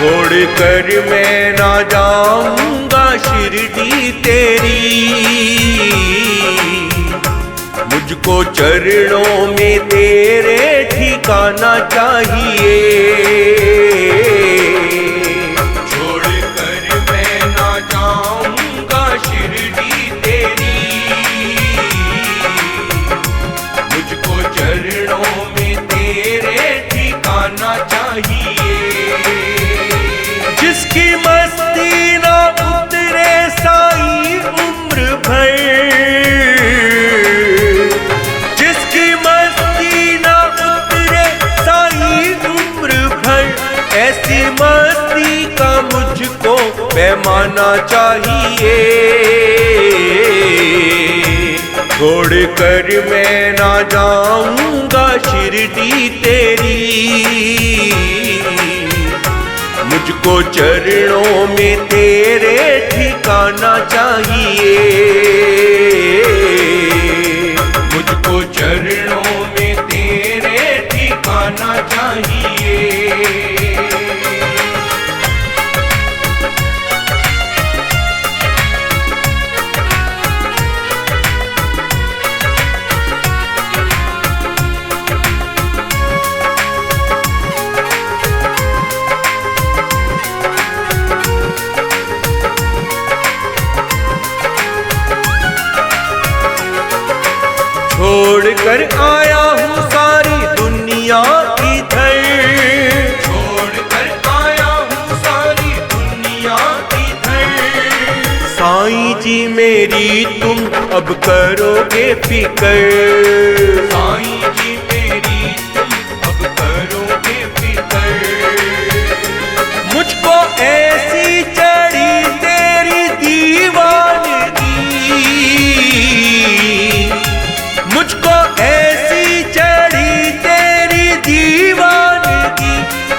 छोड़ कर मैं ना जाऊंगा शिरडी तेरी, मुझको चरणों में तेरे ठिकाना चाहिए। छोड़ कर मैं ना जाऊंगा शिरडी तेरी, मुझको चरणों में तेरे ठिकाना चाहिए। जिसकी मस्ती ना उतरे साईं उम्र भर, जिसकी मस्ती ना उतरे साईं उम्र भर, ऐसी मस्ती का मुझको पैमाना चाहिए। छोड़ कर मैं ना जाऊंगा शिरडी तेरी, मुझको चरणों में तेरे ठिकाना चाहिए। मुझको चरणों में तेरे ठिकाना चाहिए। छोड़ कर आया हूँ सारी दुनिया इधर, छोड़ कर आया हूँ सारी दुनिया इधर। साईं जी मेरी तुम अब करोगे फिकर, साईं जी मेरी तुम अब करोगे फिकर। मुझको ऐसी चढ़ी तेरी दीवानगी, मुझको ऐसी चढ़ी तेरी दीवानगी,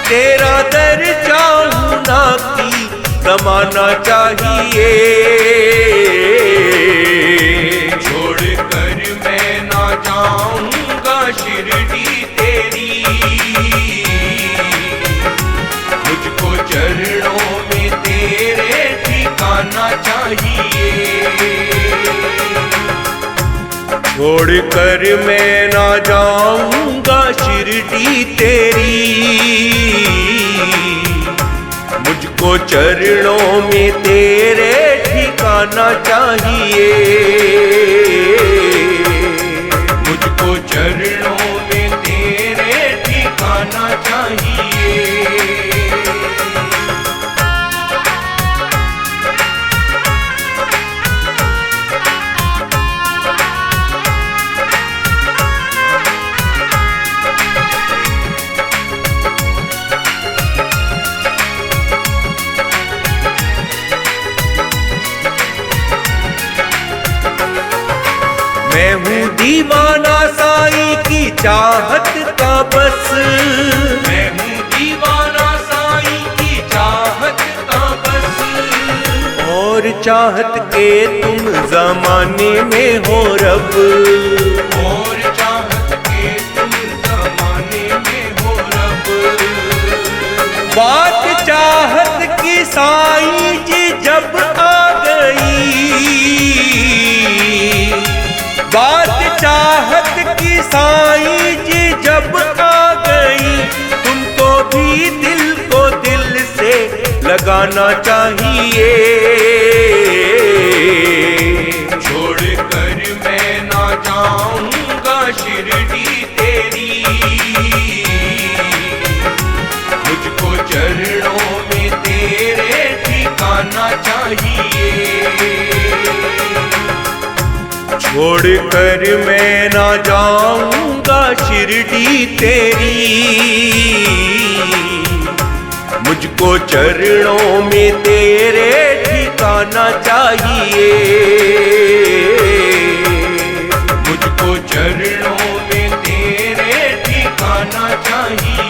तेरा दर चाहूं ना की ज़माना चाहिए। छोड़ कर मैं ना जाऊंगा शिरडी तेरी, मुझको चरणों में तेरे ठिकाना चाहिए। छोड़ कर मैं ना जाऊंगा शिरडी तेरी, मुझको चरणों में तेरे ठिकाना चाहिए। मुझको चरणों में तेरे ठिकाना चाहिए। मैं हूँ दीवाना साईं की चाहत का बस, मैं हूँ दीवाना साईं की चाहत का बस। और चाहत के तुम जमाने में हो रब, और चाहत के तुम जमाने में हो रब। बात चाहत की साईं जी जब आ गई, बात चाहत की साईं जी जब आ गई, तुमको भी दिल को दिल से लगाना चाहिए। छोड़ कर मैं ना जाऊंगा शिरडी तेरी, मुझको चरणों में तेरे ठिकाना चाहिए। छोड़ कर मैं ना जाऊंगा शिरडी तेरी, मुझको चरणों में तेरे ठिकाना चाहिए। मुझको चरणों में तेरे ठिकाना चाहिए।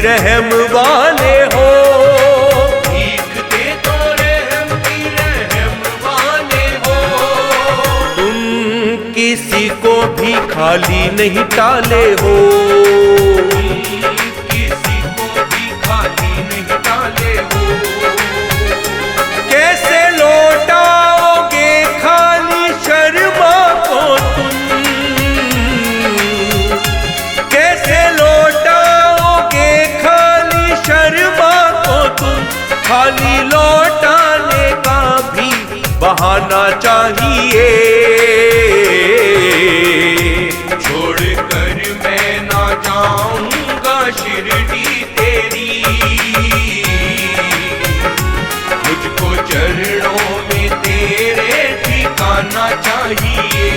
रहम वाले हो, भीख दे दो रहम की रहम वाले हो। तुम किसी को भी खाली नहीं टाले हो, किसी को भी खाली नहीं टाले हो। कैसे लौटाओगे खाली शर्मा को तुम, कैसे लौटाओगे खाली शर्मा को तुम। खाली लौटाने का भी बहाना चाहिए। छोड़कर मैं ना जाऊंगा शिरडी तेरी, मुझको चरणों में तेरे ठिकाना चाहिए।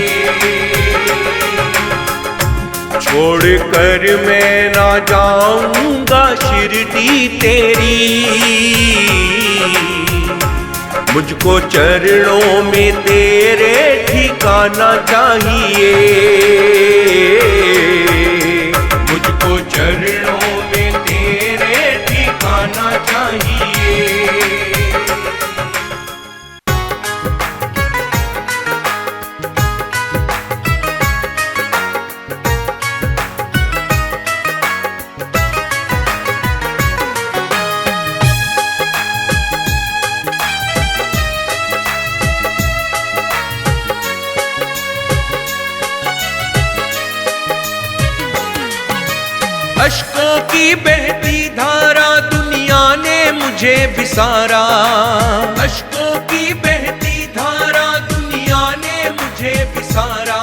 छोड़कर मैं ना जाऊंगा शिरडी तेरी, मुझको चरणों में तेरे ठिकाना चाहिए। मुझको चरणों में तेरे ठिकाना चाहिए। अश्कों की बहती धारा दुनिया ने मुझे बिसारा, अश्कों की बहती धारा दुनिया ने मुझे बिसारा।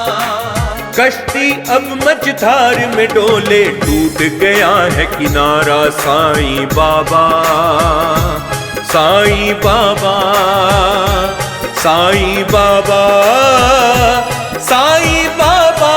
कश्ती अब मझधार में डोले, टूट गया है किनारा। साईं बाबा, साईं बाबा, साईं बाबा, साईं बाबा,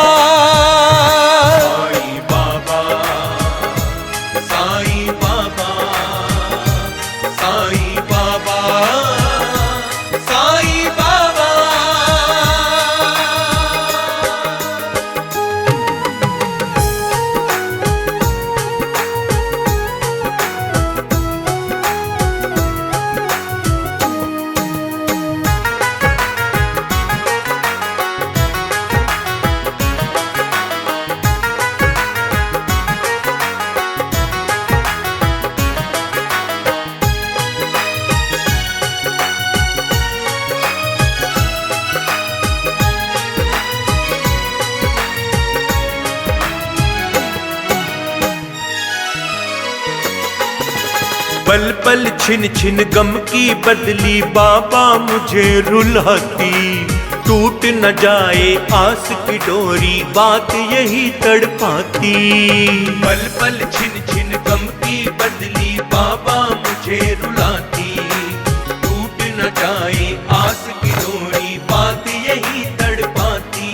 पल पल छिन छिन गम की बदली बाबा मुझे रुलाती। टूट न जाए आस की डोरी, बात यही तड़पाती। पल पल छिन छिन गम की बदली बाबा मुझे रुलाती। टूट न जाए आस की डोरी, बात यही तड़पाती।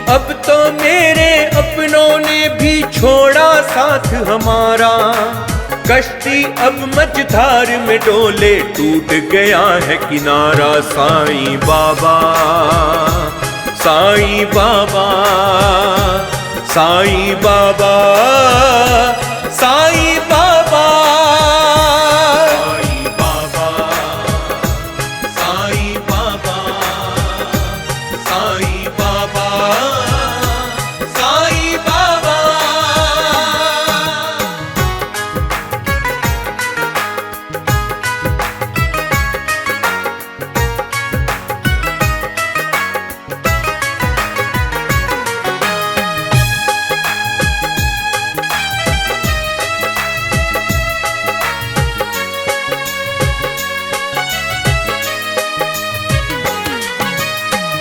अब तो मेरे अपनों ने भी छोड़ा साथ हमारा। कश्ती अब मझधार में डोले, टूट गया है किनारा। साईं बाबा, साईं बाबा, साईं बाबा, साईं बाबा, साईं बाबा, साईं बाबा, साईं बाबा, साईं बाबा।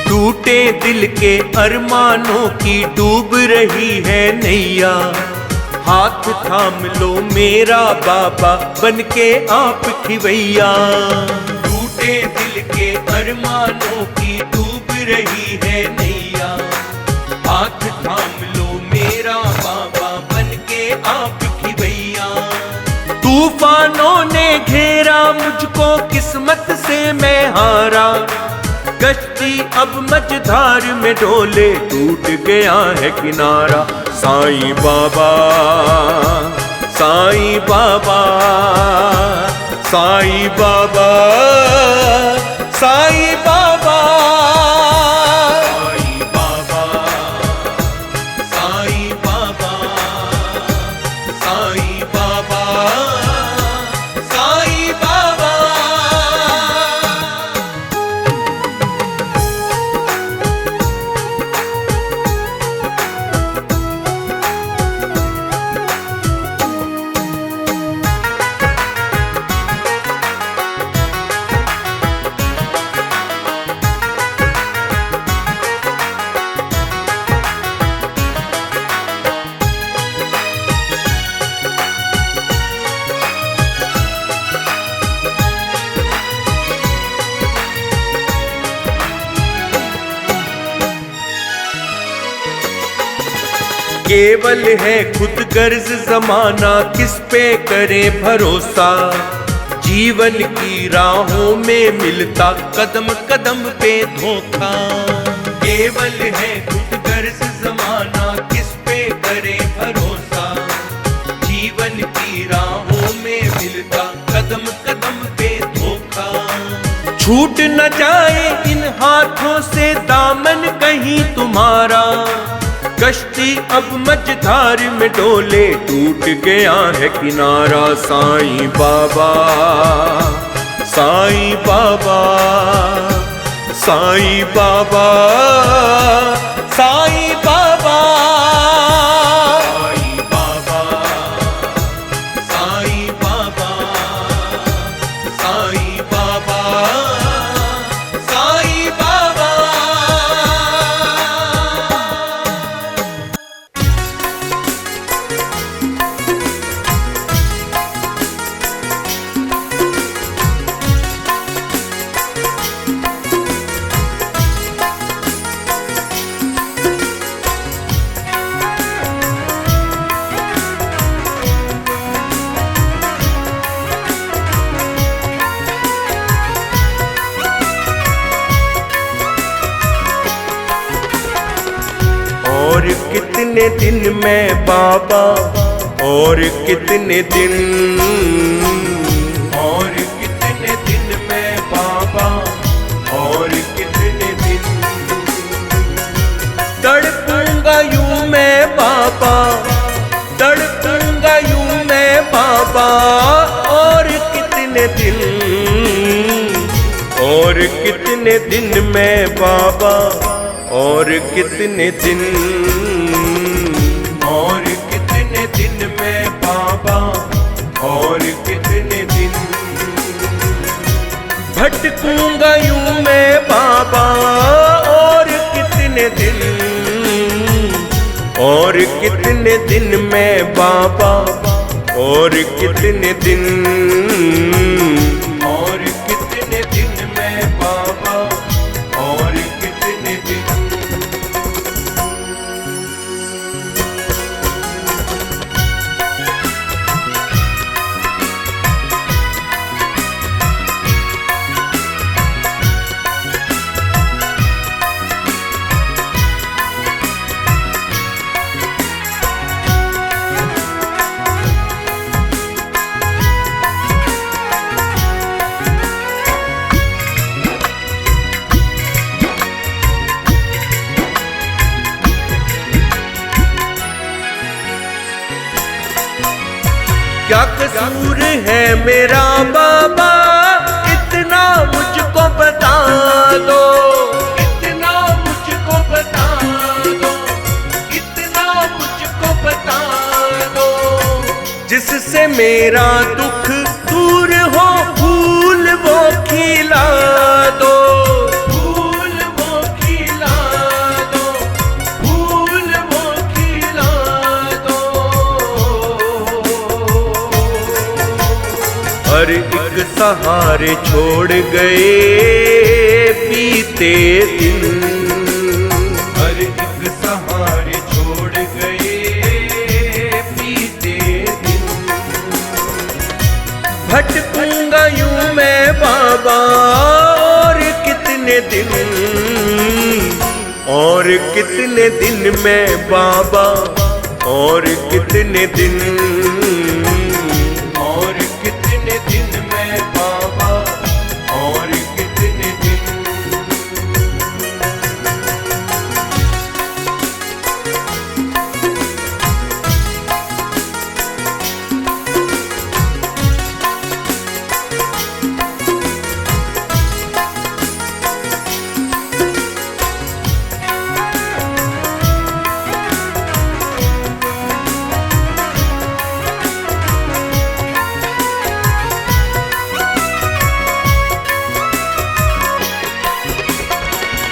टूटे दिल के अरमानों की डूब रही है नैया। हाथ थाम लो मेरा बाबा, बनके आप खिवैया। टूटे दिल के अरमानों की डूब रही है नैया। हाथ थाम लो मेरा बाबा, बनके आप खिवैया। तूफानों ने घेरा मुझको, किस्मत से मैं हारा। कश्ती अब मझधार में डोले, टूट गया है किनारा। साईं बाबा, साईं साईं बाबा, साईं बाबा, साईं बाबा, साईं बाबा, साईं बाबा, साईं बाबा। केवल है खुद गर्ज जमाना, किस पे करे भरोसा। जीवन की राहों में मिलता कदम कदम पे धोखा। केवल है खुद गर्ज जमाना, किस पे करे भरोसा। जीवन की राहों में मिलता कदम कदम पे धोखा। छूट न जाए इन हाथों से दामन कहीं तुम्हारा। कश्ती अब मझधार में डोले, टूट गया है किनारा। साईं बाबा, साईं बाबा, साईं बाबा, साईं बाबा, साईं बाबा, साईं बाबा, साईं बाबा, साईं बाबा। और कितने दिन में बाबा, और कितने दिन, और कितने दिन में बाबा, और कितने दिन। तड़पूंगा यूं मैं बाबा, तड़पूंगा यूं मैं बाबा। और कितने दिन, और कितने दिन में बाबा, और कितने दिन, और कितने दिन में बाबा, और कितने दिन। भटकूंगा यूं मैं बाबा, और कितने दिन, और कितने दिन में बाबा, और कितने दिन, और कितने दिन में बाबा, और कितने दिन। क्या कसूर है मेरा बाबा, इतना मुझको बता दो। इतना मुझको बता दो, इतना मुझको बता दो। जिससे मेरा दुख दूर हो, फूल वो खिला दो। फूल वो खिला दो, फूल वो खिला दो। हर एक सहारे छोड़ गए बीते दिन। हर एक सहारे छोड़ गए बीते दिन। भटकूंगा यूं मैं बाबा, और कितने दिन, और कितने दिन में बाबा, और कितने दिन, और कितने दिन में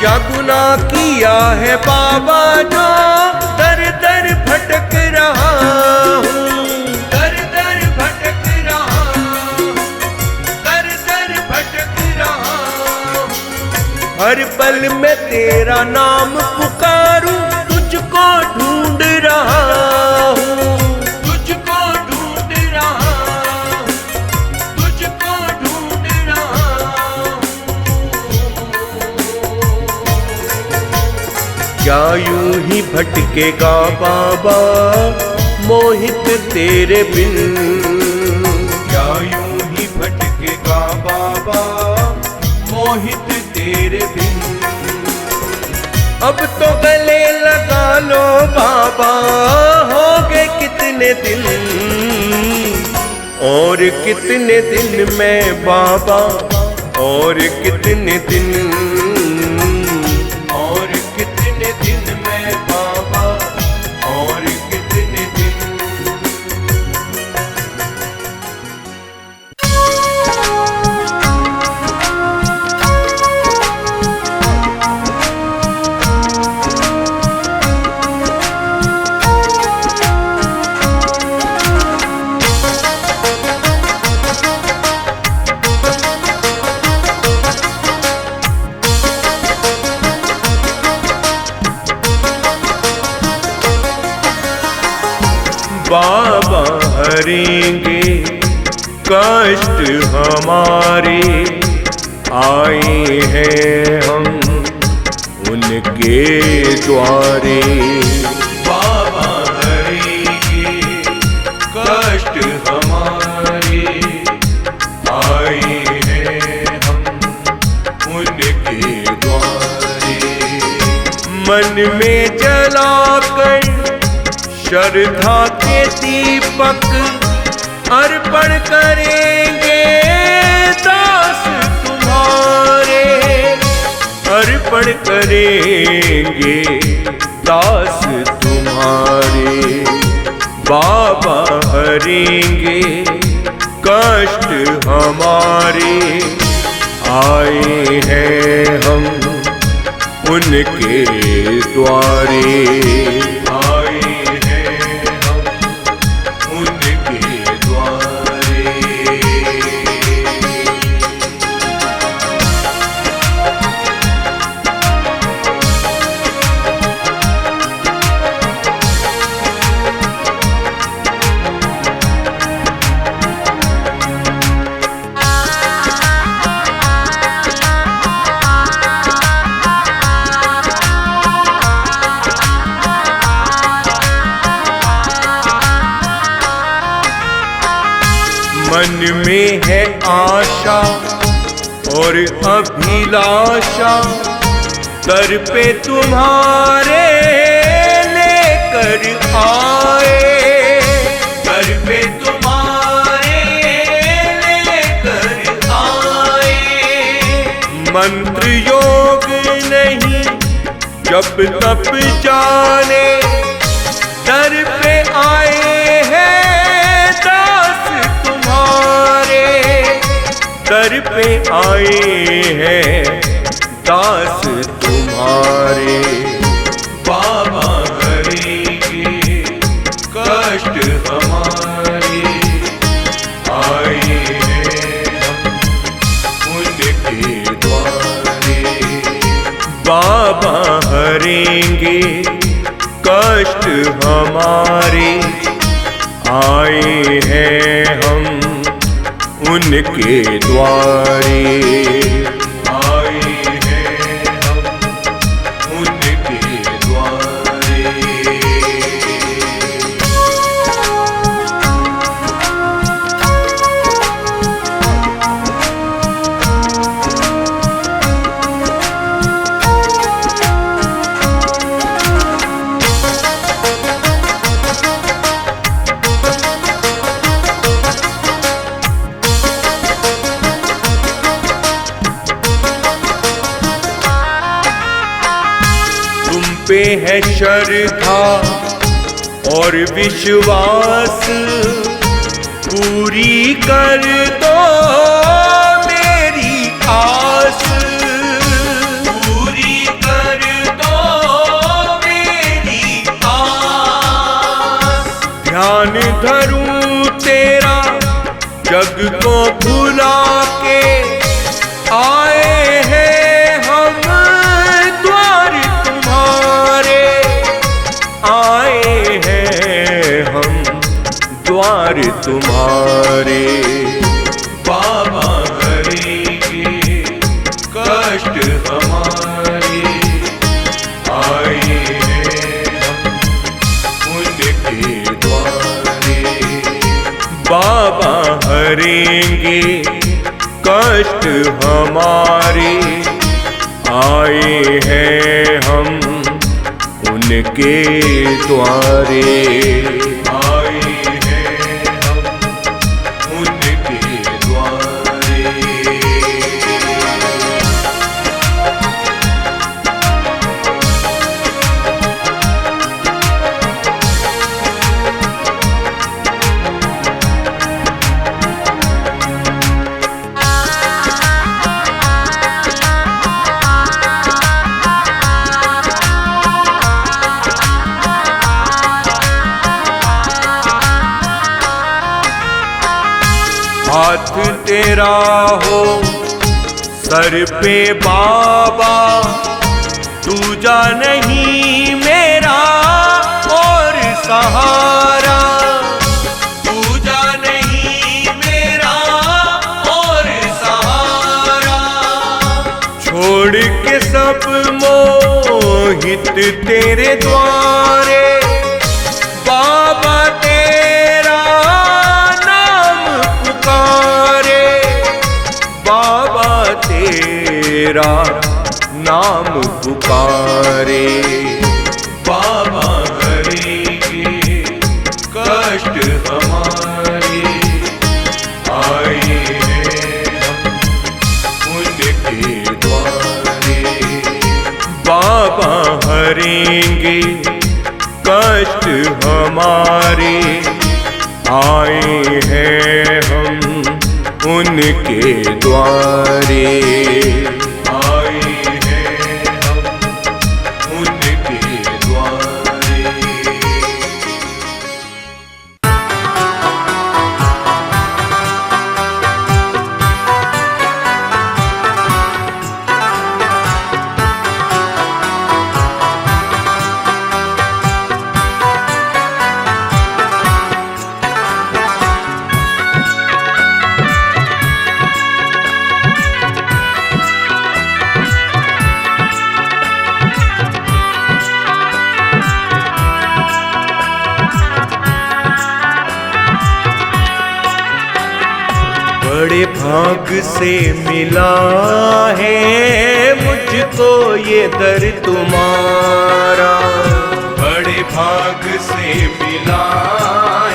क्या गुनाह किया है बाबा जो दर दर भटक रहा हूँ, दर दर भटक रहा हूँ, दर दर भटक रहा हूँ। हर पल में तेरा नाम पुकारूं, तुझको ढूंढ रहा हूँ, तुझको ढूंढ रहा हूँ, तुझको ढूंढ रहा हूँ। क्या यूं ही भटकेगा बाबा मोहित तेरे बिन, क्या यूं ही भटकेगा बाबा मोहित तेरे बिन। अब तो गले लगा लो बाबा, हो गए कितने दिन और कितने दिन में बाबा, और कितने दिन, और कितने दिन में बाबा, और कितने दिन। बाबा हरेंगे कष्ट हमारे, आए हैं हम उनके द्वारे। बाबा हरेंगे कष्ट हमारे, आए हैं हम उनके द्वारे। मन में जलाकर श्रद्धा के दीपक अर्पण करेंगे दास तुम्हारे, अर्पण करेंगे दास तुम्हारे। बाबा हरेंगे कष्ट हमारे, आए हैं हम उनके द्वारे, आए मन में है आशा और अभिलाषा, दर पे तुम्हारे लेकर आए, दर पे तुम्हारे लेकर आए। मंत्र योग नहीं जब तप जाने, दर पे आए हैं दास तुम्हारे, दर पे आए हैं दास तुम्हारे। बाबा हरेंगे कष्ट हमारे, आए हैं हम उनके द्वारे। बाबा हरेंगे कष्ट हमारे, आए हैं हम उनके द्वारे, आए हैं हम उनके द्वारे। पे है श्रद्धा और विश्वास, पूरी कर दो मेरी आस, पूरी तेरा जग को भुला के आए हैं हम द्वार तुम्हारे, आए हैं हम द्वार तुम्हारे। बाबा हरेंगे कष्ट हमारे, आए हैं हम उनके द्वारे। बाबा हरेंगे कष्ट हमारे, आए हैं हम उनके द्वारे, आए हैं हम उनके द्वारे। हाथ तेरा हो सर पे बाबा, दूजा नहीं मेरा और सहारा, दूजा नहीं मेरा और सहारा। छोड़ के सब मोहित तेरे द्वारे, बाबा तेरा नाम पुकारे, बाबा तेरा नाम पुकारे। बाबा हरेंगे कष्ट हमारे, आए हैं हम उनके द्वारे। बाबा हरेंगे कष्ट हमारे, आए हैं हम उनके द्वारे, आए हैं हम उनके द्वारे। बड़े भाग से मिला है मुझको ये दर तुम्हारा, बड़े भाग से मिला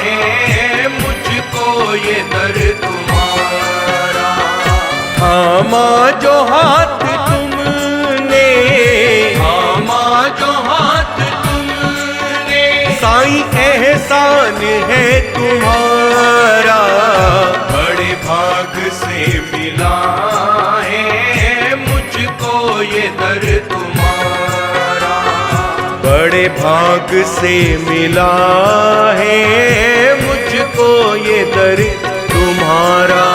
है मुझको ये दर तुम्हारा। थामा जो हाथ तुमने, थामा जो हाथ तुमने, साईं एहसान है तुम्हारा। बड़े भाग से मिला है मुझको ये दर तुम्हारा, बड़े भाग से मिला है मुझको ये दर तुम्हारा।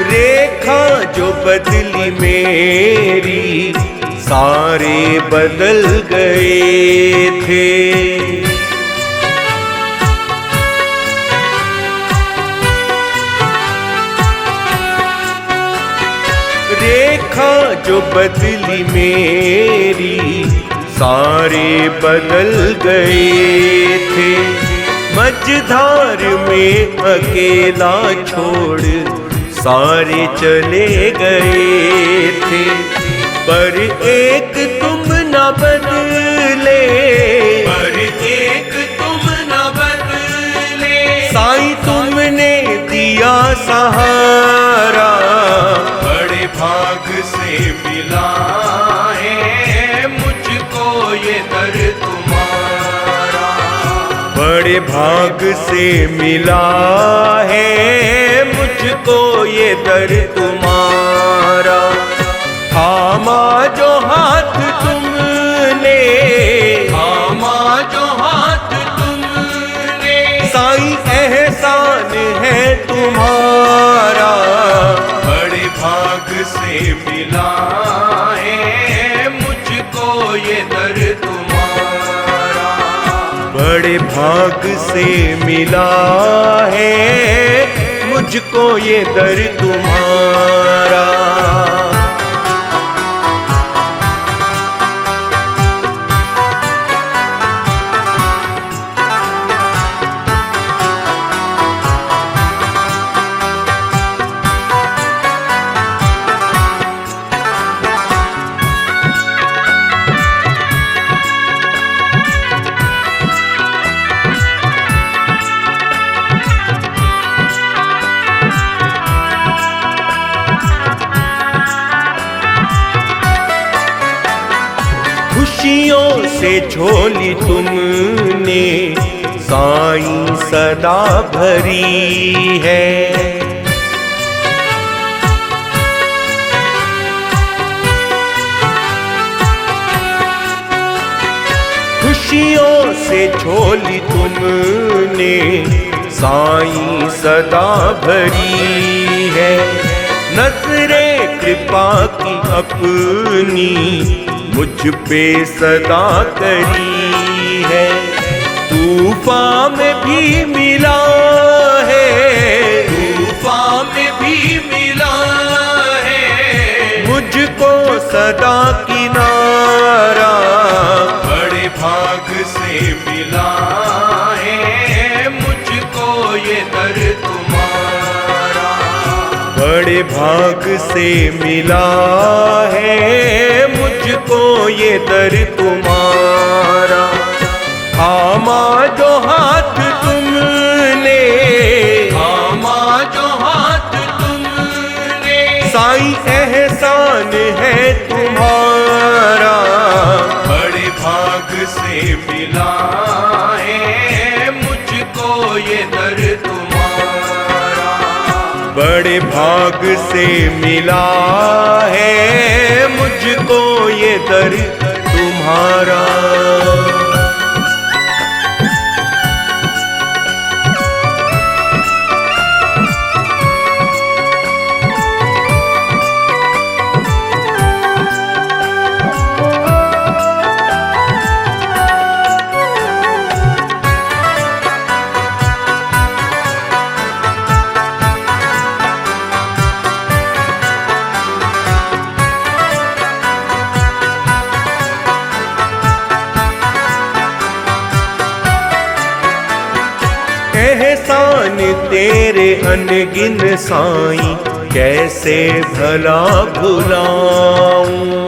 रेखा जो बदली मेरी, सारे बदल गए थे। रेखा जो बदली मेरी, सारे बदल गए थे। मझधार में अकेला छोड़ सारे चले गए थे, पर एक तुम न बदले, पर एक बड़े भाग से मिला है मुझको ये दर तुम्हारा। थामा जो हाथ तुमने, थामा जो हाथ तुमने, साईं एहसान है तुम्हारा। बड़े भाग से मिला है मुझको ये दर तुम्हारा। बड़े भाग से मिला है मुझको ये दर तुम्हारा। खुशियों से झोली तुमने साईं सदा भरी है। खुशियों से झोली तुमने साईं सदा भरी है। नज़रे कृपा की अपनी मुझ पे सदा करी है। तूफान में भी मिला है, तूफान में भी मिला है मुझको सदा किनारा। बड़े भाग से मिला है मुझको ये दर तुम्हारा। बड़े भाग से मिला है मुझको ये दर तुम्हारा। थामा जो हाथ तुमने, थामा जो हाथ तुमने, साईं एहसान है तुम्हारा। बड़े भाग से मिला है मुझको ये दर तुम्हारा। बड़े भाग से मिला है मुझको ये दर तुम्हारा। एहसान तेरे अनगिन साईं कैसे भला भुलाऊं।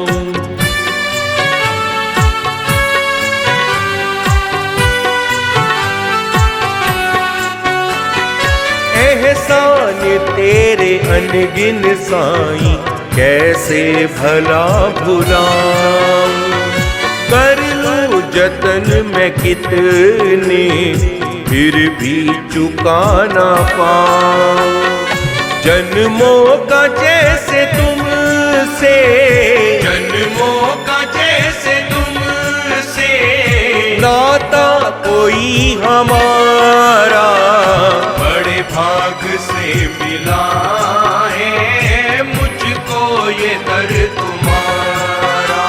एहसान तेरे अनगिन साईं कैसे भला भुलाऊं। कर लूं जतन मैं कितने फिर भी चुका ना पाऊं। जन्मों का जैसे तुमसे, जन्मों का जैसे तुमसे नाता कोई हमारा। बड़े भाग से मिला है मुझको ये दर तुम्हारा।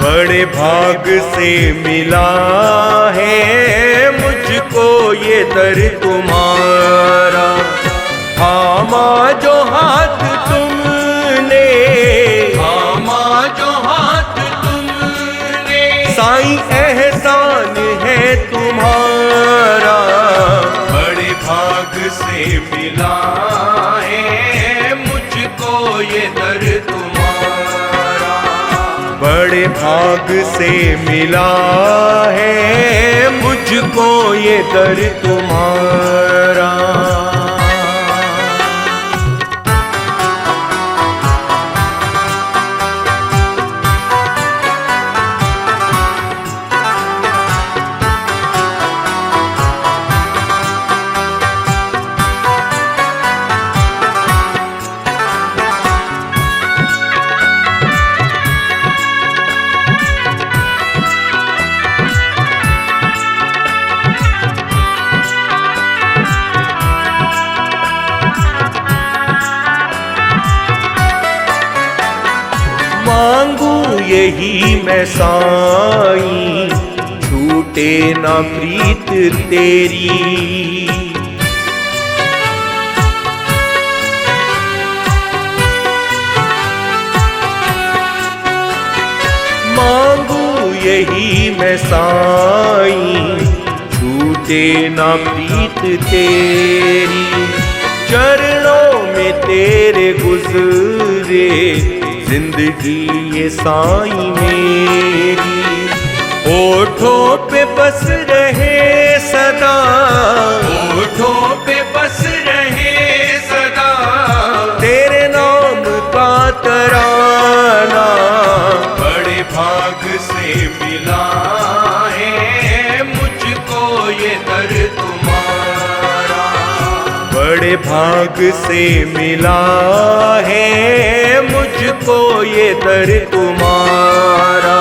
बड़े भाग से मिला है मुझको ये दर तुम्हारा। थामा जो हाथ तुमने, थामा जो हाथ तुमने, साईं एहसान है तुम्हारा। बड़े भाग से मिला है मुझको ये दर तुम्हारा। बड़े भाग से मिला है मुझको ये दर तुम्हारा। यही मैं साईं, छूटे ना प्रीत तेरी। मांगू यही मैं साईं, छूटे ना प्रीत तेरी। चरणों में तेरे गुजरे जिंदगी ये साईं मेरी। होठों पे बस रहे सदा, होठों पे बस रहे सदा, तेरे नाम का तराना। बड़े भाग से मिला है मुझको ये दर तुम्हारा, बड़े भाग से मिला है मुझको ये दर तुम्हारा।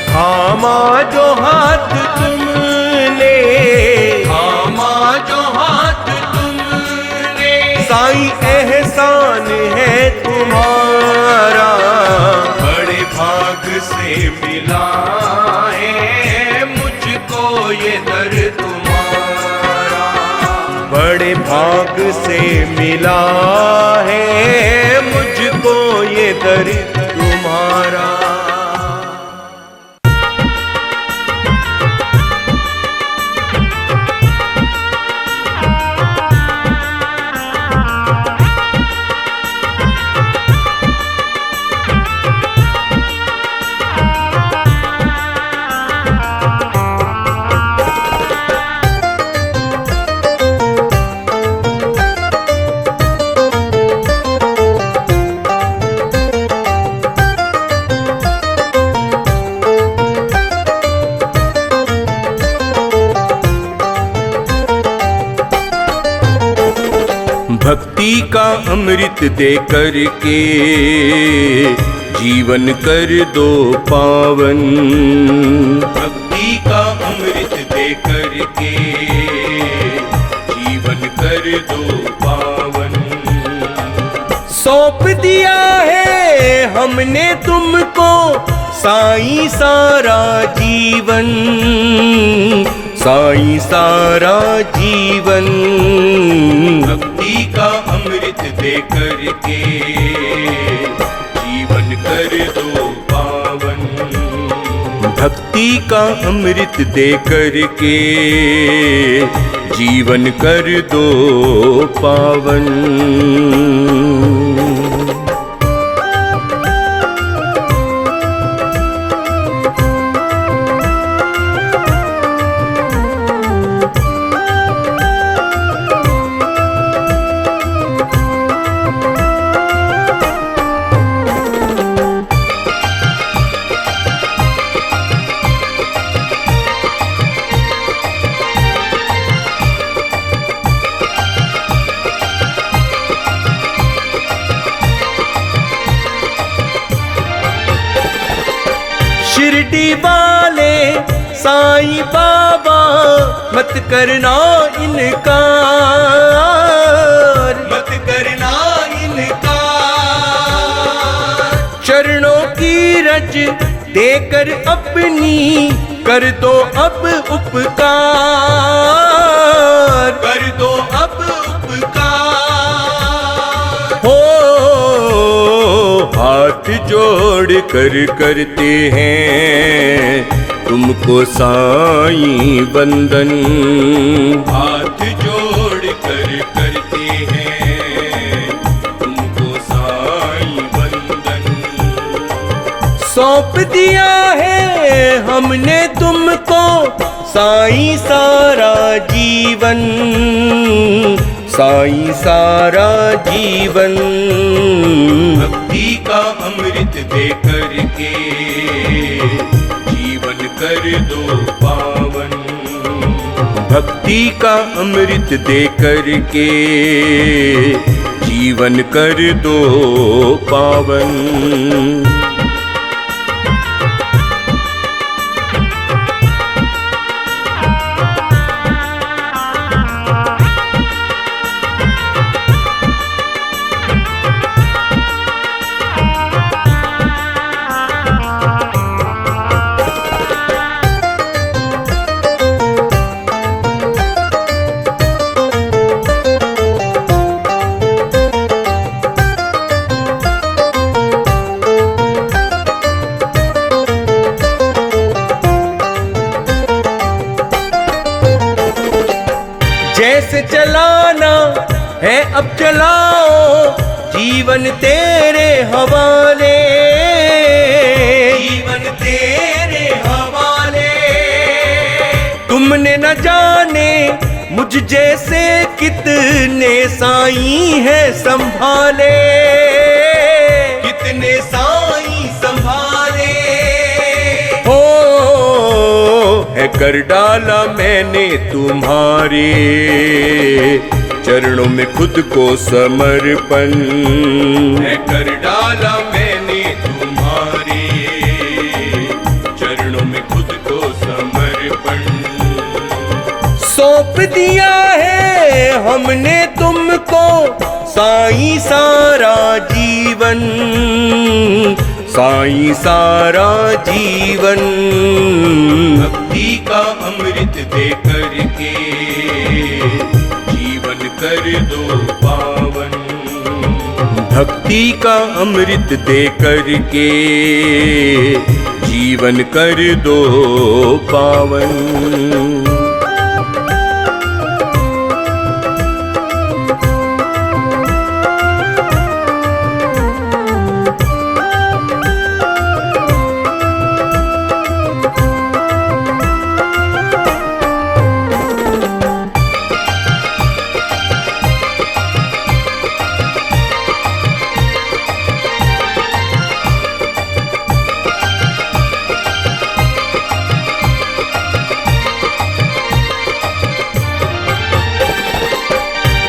थामा जो हाथ तुमने, थामा जो हाथ तुमने, साईं एहसान है तुम्हारा। बड़े भाग से मिला है मुझको ये दर तुम्हारा, बड़े भाग से मिला है मुझको ये दर तुम्हारा। भक्ति का अमृत दे करके जीवन कर दो पावन, भक्ति का अमृत दे करके जीवन कर दो पावन। सौंप दिया है हमने तुमको साईं सारा जीवन, साईं सारा जीवन। भक्ति का अमृत दे करके जीवन कर दो पावन, भक्ति का अमृत दे करके जीवन कर दो पावन। शिरडी वाले साईं बाबा मत करना इनकार, मत करना इनकार। चरणों की रज देकर अपनी कर दो अब उपकार, कर दो अब उपकार। हो हाथ जोड़ कर करते हैं तुमको साईं वंदन, हाथ जोड़ कर करते हैं तुमको साईं वंदन। सौंप दिया है हमने तुमको साईं सारा जीवन, साईं सारा जीवन। भक्ति का अमृत दे करके जीवन कर दो पावन, भक्ति का अमृत दे करके जीवन कर दो पावन। जैसे चलाना है अब चलाओ, जीवन तेरे हवाले, जीवन तेरे हवाले। तुमने न जाने मुझ जैसे कितने साईं है संभाले, कितने साईं संभाले। हो है कर डाला मैंने तुम्हारे चरणों में खुद को समर्पण, है कर डाला मैंने तुम्हारे चरणों में खुद को समर्पण। सौंप दिया है हमने तुमको साईं सारा जीवन, साईं सारा जीवन। भक्ति का अमृत दे करके जीवन कर दो पावन, भक्ति का अमृत दे करके जीवन कर दो पावन।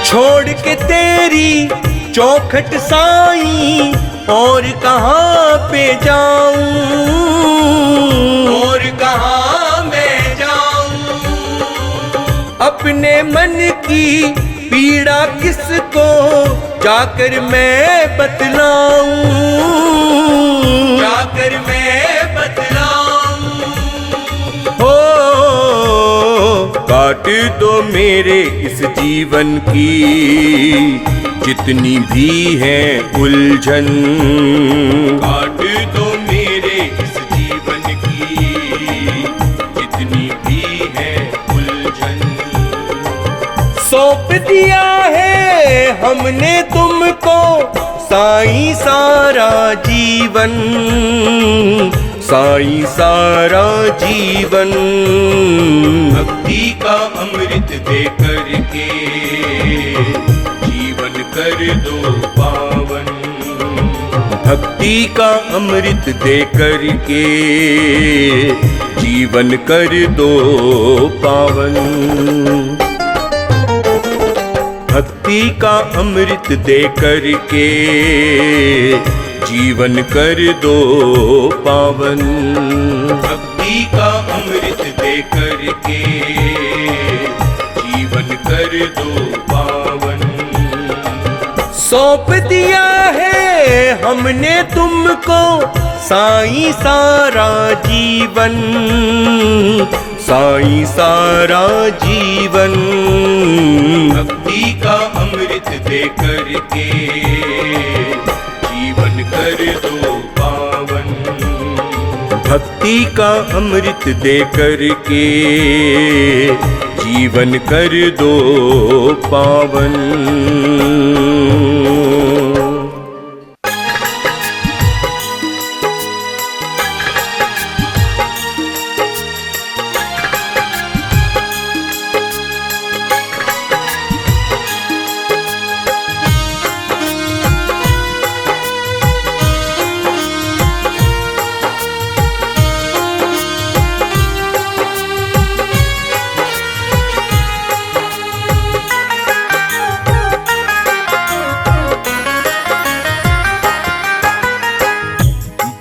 छोड़ के तेरी चौखट साईं और कहाँ पे जाऊं, और कहाँ मैं जाऊं। अपने मन की पीड़ा किसको जाकर मैं बतलाऊं, जाकर मैं बतलाऊं। हो काट दो मेरे इस जीवन की जितनी भी है उलझन, काट दो मेरे इस जीवन की जितनी भी है उलझन। सौंप दिया है हमने तुमको साईं सारा जीवन, साईं सारा जीवन। भक्ति का अमृत दे करके जीवन कर दो पावन, भक्ति का अमृत दे करके जीवन कर दो पावन। भक्ति का अमृत दे करके जीवन कर दो पावन, भक्ति का अमृत दे करके जीवन कर दो पावन। सौंप दिया है हमने तुमको साईं सारा जीवन, साईं सारा जीवन। भक्ति का अमृत दे करके जीवन कर दो पावन, भक्ति का अमृत दे करके जीवन कर दो पावन।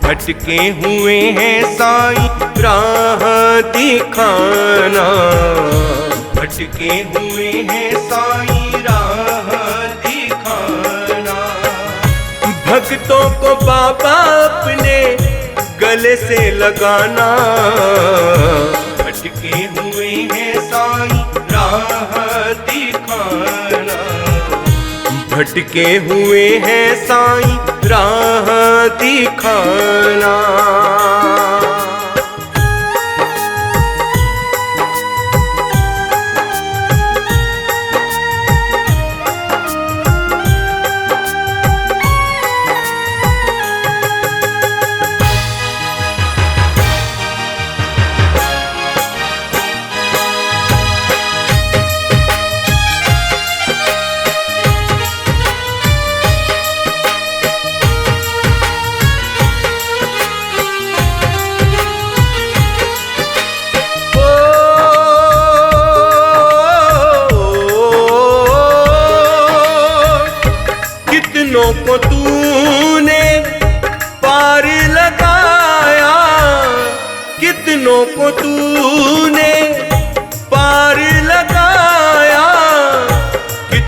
भटके हुए हैं साईं राह दिखाना, भटके हुए हैं साईं राह दिखाना। भक्तों को बाबा अपने गले से लगाना, भटके हुए हैं साईं राह दिखाना। भटके हुए हैं साईं राह दिखाना।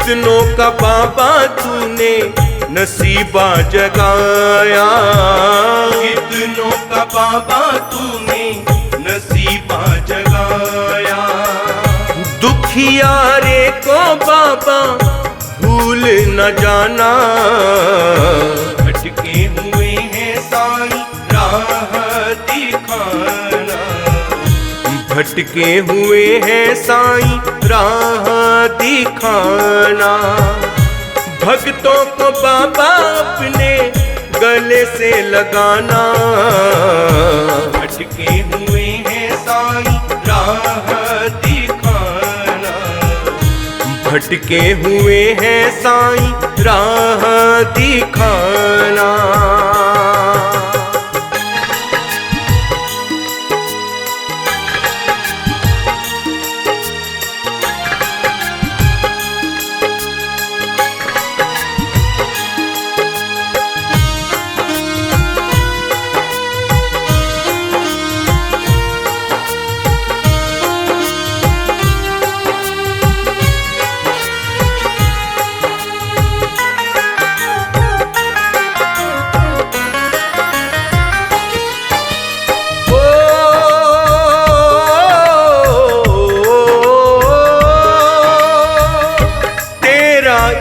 कितनों का बाबा तूने नसीबा जगाया, कितनों का बाबा तूने नसीबा जगाया। दुखियारे को बाबा भूल न जाना, भटके हुए हैं साईं राह दिखाना, भटके हुए हैं साईं राह दिखाना। भक्तों को बाबा अपने गले से लगाना, भटके हुए हैं साईं राह दिखाना, भटके हुए हैं साईं राह दिखाना।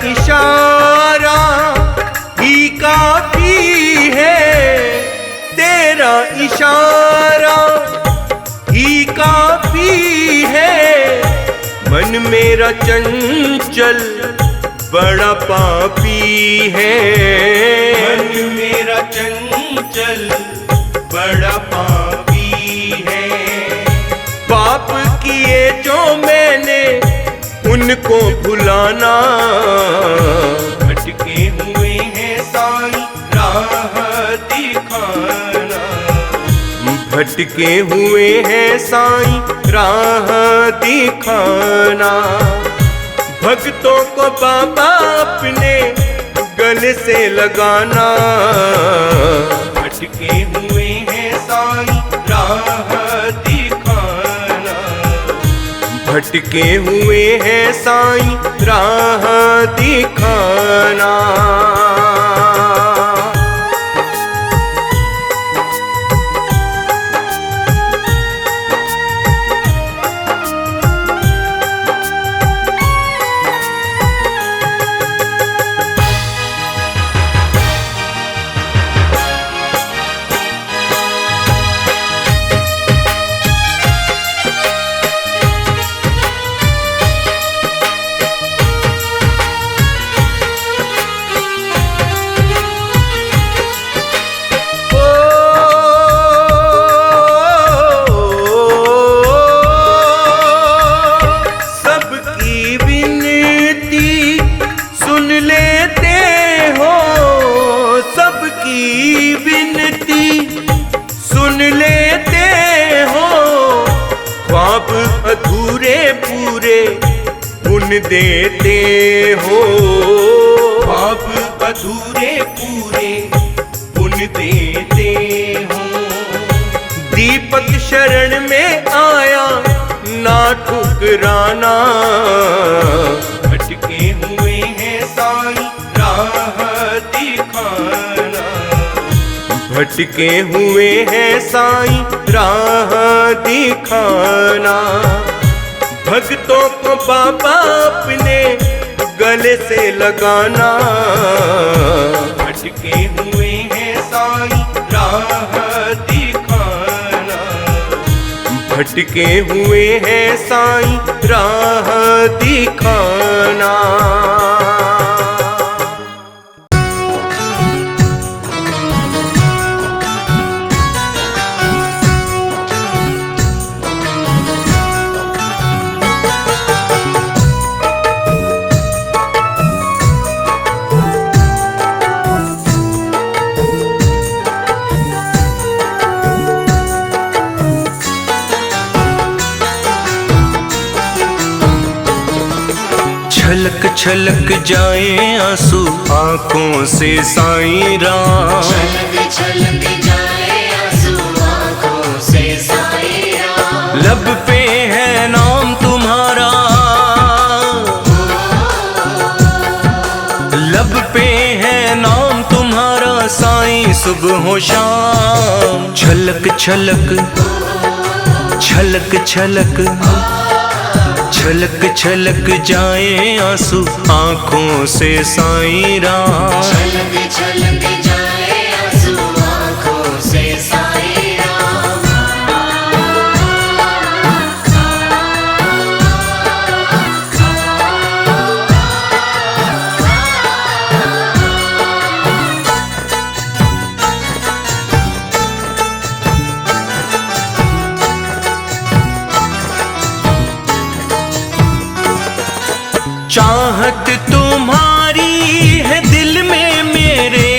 इशारा ही काफी है, तेरा इशारा ही काफी है। मन मेरा चंचल बड़ा पापी है, मन मेरा चंचल बड़ा पापी है। पाप किए जो मैंने उनको भुलाना, भटके हुए हैं साईं राह दिखाना, भटके हुए हैं साईं राह दिखाना। भक्तों को बाबा अपने गले से लगाना, भटके हुए हैं साईं राह दिखाना, भटके हुए हैं साईं राह दिखाना। अधूरे पूरे उन देते हो, ख्वाब अधूरे पूरे उन देते हो। दीपक शरण में आया ना ठुकराना, भटके हुए हैं साईं राह दिखाना, भटके हुए हैं साईं राह दिखाना। भक्तों को बाबा अपने गले से लगाना, भटके हुए हैं साईं राह दिखाना, भटके हुए हैं साईं राह दिखाना। छलक छलक जाए आंसू आंखों से साईं राम, छलक छलक जाए आंसू आंखों से साईं राम। लब पे है नाम तुम्हारा, सुबह हो शाम। छलक छलक छलक छलक छलक छलक जाए आंसू आँखों से साईं राम। छलक छलक जाए आंसू आँखों से साईं राम। चाहत तुम्हारी है दिल में मेरे,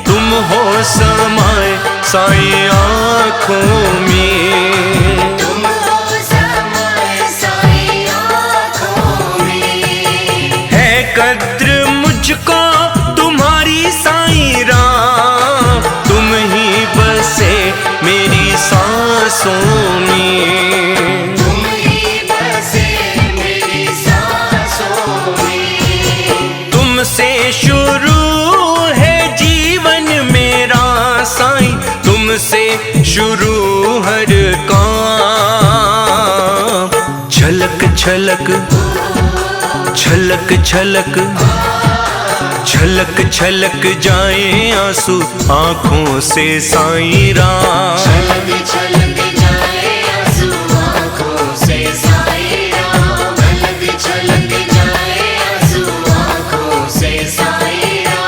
तुम हो समाए साईं आँखों में। तुम हो समाए साईं आँखों में। है कद्र मुझको तुम्हारी साईं राम, तुम ही बसे मेरी सांसों में। तुमसे शुरू है जीवन मेरा साईं, तुमसे शुरू हर काम। छलक छलक छलक छलक छलक छलक जाए आंसू आँखों से साईं राम। छलक छलक जाए आंसू आँखों से साईं राम। छलक छलक जाए आंसू आँखों से साईं राम।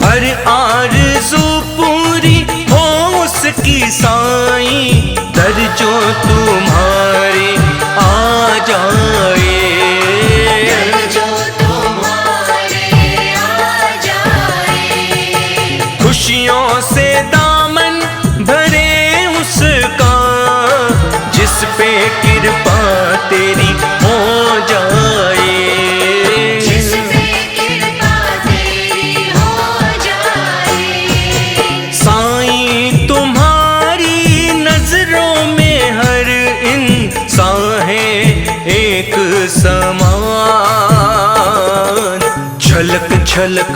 हर आरज़ू पूरी हो उसकी साईं, दर जो तुम्हारे आ जाए। दर जो तुम्हारे आ जाए। खुशियों से दामन भरे उसका, जिस पे कृपा तेरी हो जाए। जिस पे कृपा तेरी हो जाए। साईं तुम्हारी नजरों में हर इंसान है एक समान। छलक छलक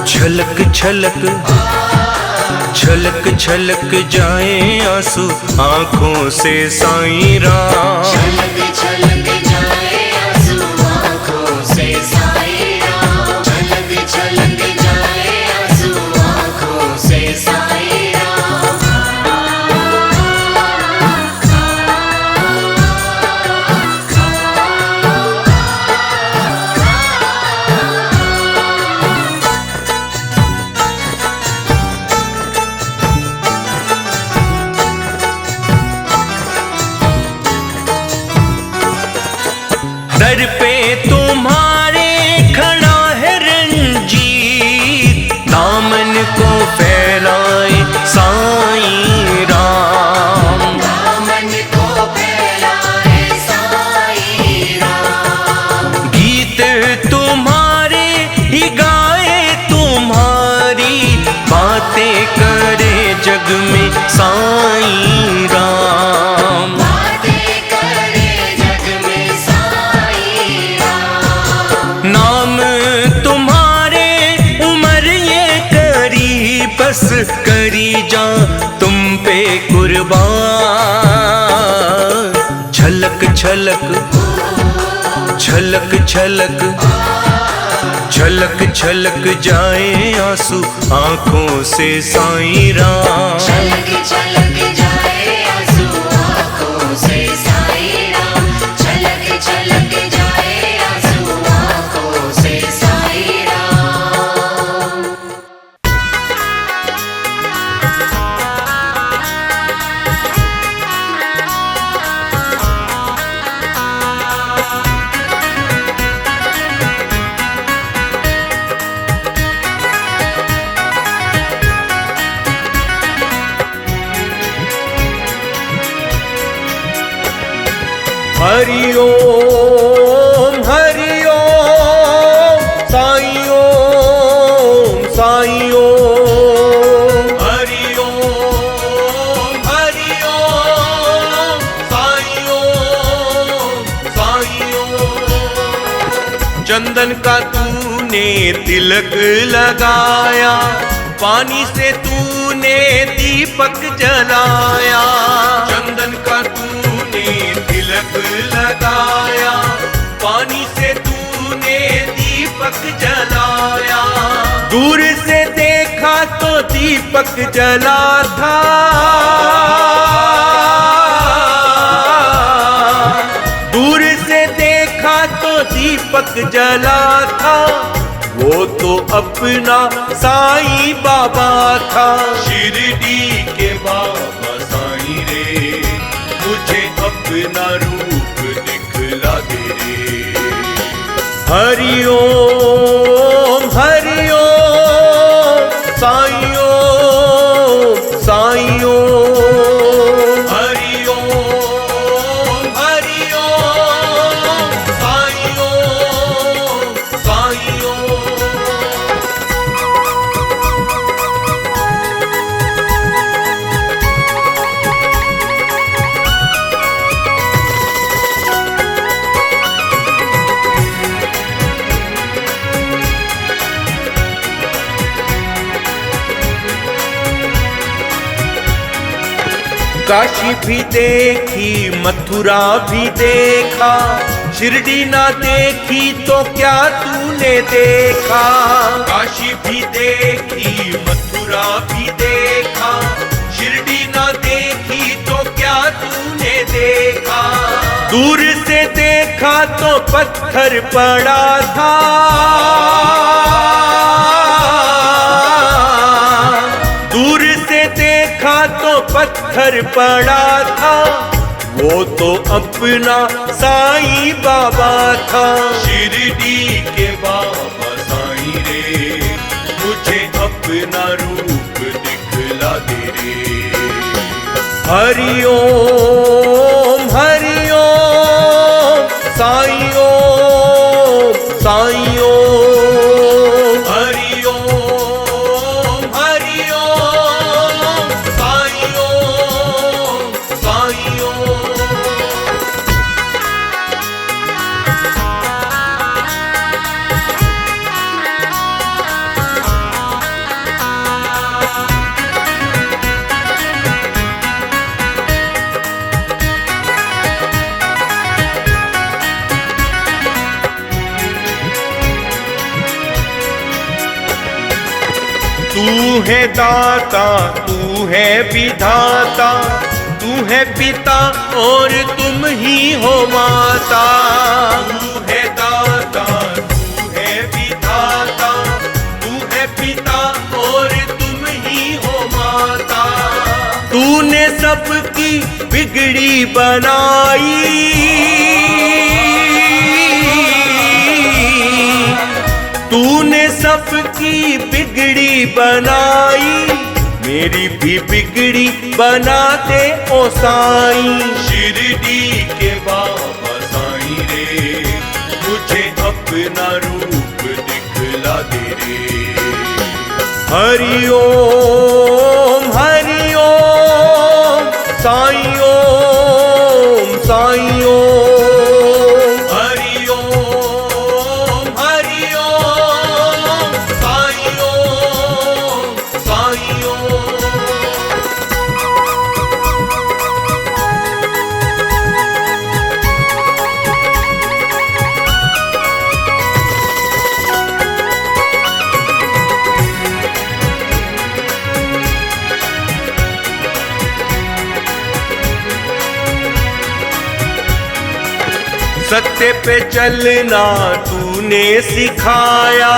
छलक छलक छलक छलक जाए आंसू आँखों से साईं राम। छलक छलक जाए आंसू आँखों से साईं राम। छलक छलक जाए आंसू आँखों से साईं राम। दर पे तुम्हारे खड़ा है रंजीत, दामन को फैलाए साईं राम। दामन को फैलाए साईं राम। गीत तुम्हारे ही गाए, तुम्हारी बातें करे जग में साईं राम। बातें करे जग में साईं राम। नाम तुम्हारे उमर ये करी, बस करी जा तुम पे कुर्बान। छलक छलक छलक छलक छलक छलक जाए आंसू आँखों से साईं राम। छलक छलक जाए आंसू आँखों से साईं राम। छलक छलक जाए आंसू आँखों से साईं राम। का तूने तिलक लगाया, पानी से तूने दीपक जलाया। चंदन का तूने तिलक लगाया, पानी से तूने दीपक जलाया। दूर से देखा तो दीपक जला था, दूर से देखा तो दीपक जला था। वो तो अपना साईं बाबा था। शिरडी के बाबा साईं रे, मुझे अपना रूप दिखला दे रे। हरि ओम हरि ओम साईं ओम साईं ओम। हरि ओम हरि ओम साईं ओम साईं ओम। काशी भी देखी, मथुरा भी देखा, शिरडी ना देखी तो क्या तूने देखा। काशी भी देखी, मथुरा भी देखा, शिरडी ना देखी तो क्या तूने देखा। दूर से देखा तो पत्थर पड़ा था, दूर से देखा तो पत्थर पड़ा था। वो तो अपना साईं बाबा था। शिरडी के बाबा साईं रे, मुझे अपना रूप दिखला दे रे। हरि ओम हरि ओम साईं ओम साईं ओम। हरि ओम हरि ओम साईं ओम साईं ओम। तू है दाता, तू है विधाता, तू है पिता और तुम ही हो माता। तू है दाता, तू है विधाता, तू है पिता और तुम ही हो माता। तूने सबकी बिगड़ी बनाई, तूने सबकी बिगड़ी बनाई, मेरी भी बिगड़ी बना दे ओ साईं। शिरडी के बाबा साईं रे, मुझे अपना रूप दिखला दे रे। हरि ओम हरि ओम साईं ओम साईं ओम। हरि ओम हरि ओम साईं ओम साईं ओम। सत्य पे चलना तूने सिखाया,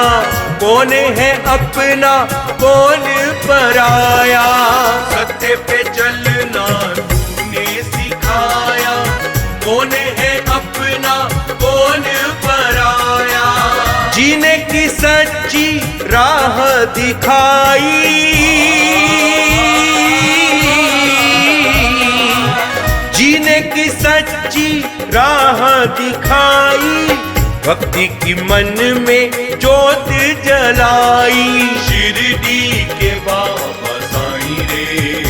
कौन है अपना कौन पराया। सत्य पे चलना तूने सिखाया, कौन है अपना कौन पराया। जीने की सच्ची राह दिखाई, जीने की सच्ची राह दिखाई, भक्ति की मन में ज्योत जलाई। शिरडी के बाबा साईं रे,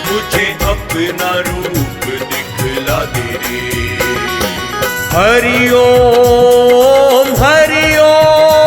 मुझे अपना रूप दिखला दे रे। हरि ओम हरि ओम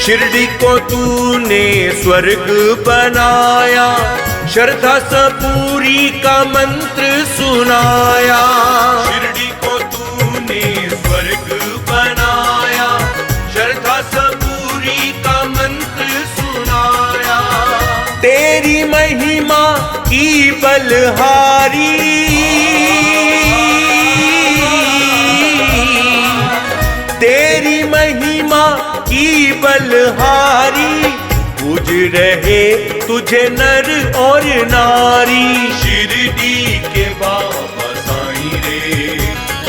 शिरडी को तूने स्वर्ग बनाया, श्रद्धा सबूरी का मंत्र सुनाया। शिरडी को तूने स्वर्ग बनाया, श्रद्धा सबूरी का मंत्र सुनाया। तेरी महिमा की बलहारी, तेरी महिमा की बलहारी, पूज रहे तुझे नर और नारी। शिरडी के बाबा साईं रे,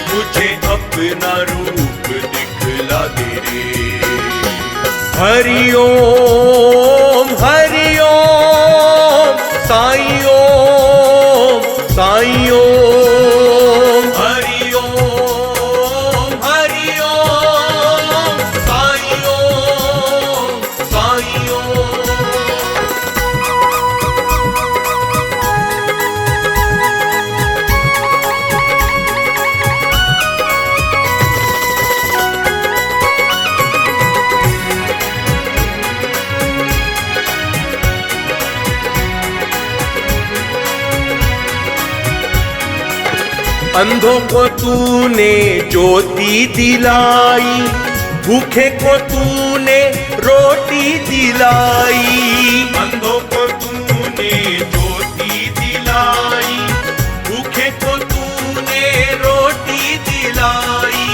मुझे अपना रूप दिखला दे रे। हरि ओम हरि ओम साईं ओम साईं ओम। हरि ओम हरि ओम साईं ओम साईं ओम। अंधों को तूने ज्योति दिलाई, भूखे को तूने रोटी दिलाई। अंधों को तूने ज्योति दिलाई, भूखे को तूने रोटी दिलाई।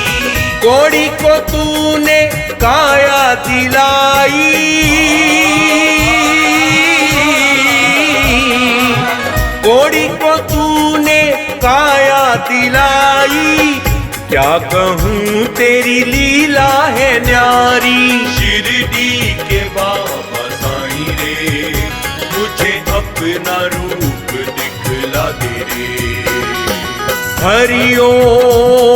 कोढ़ी को तूने काया दिलाई, कोढ़ी को तूने काया दिलाई। क्या कहूँ तेरी लीला है न्यारी। शिरडी के बाबा साईं रे, मुझे अपना रूप दिखला दे रे। हरि ओम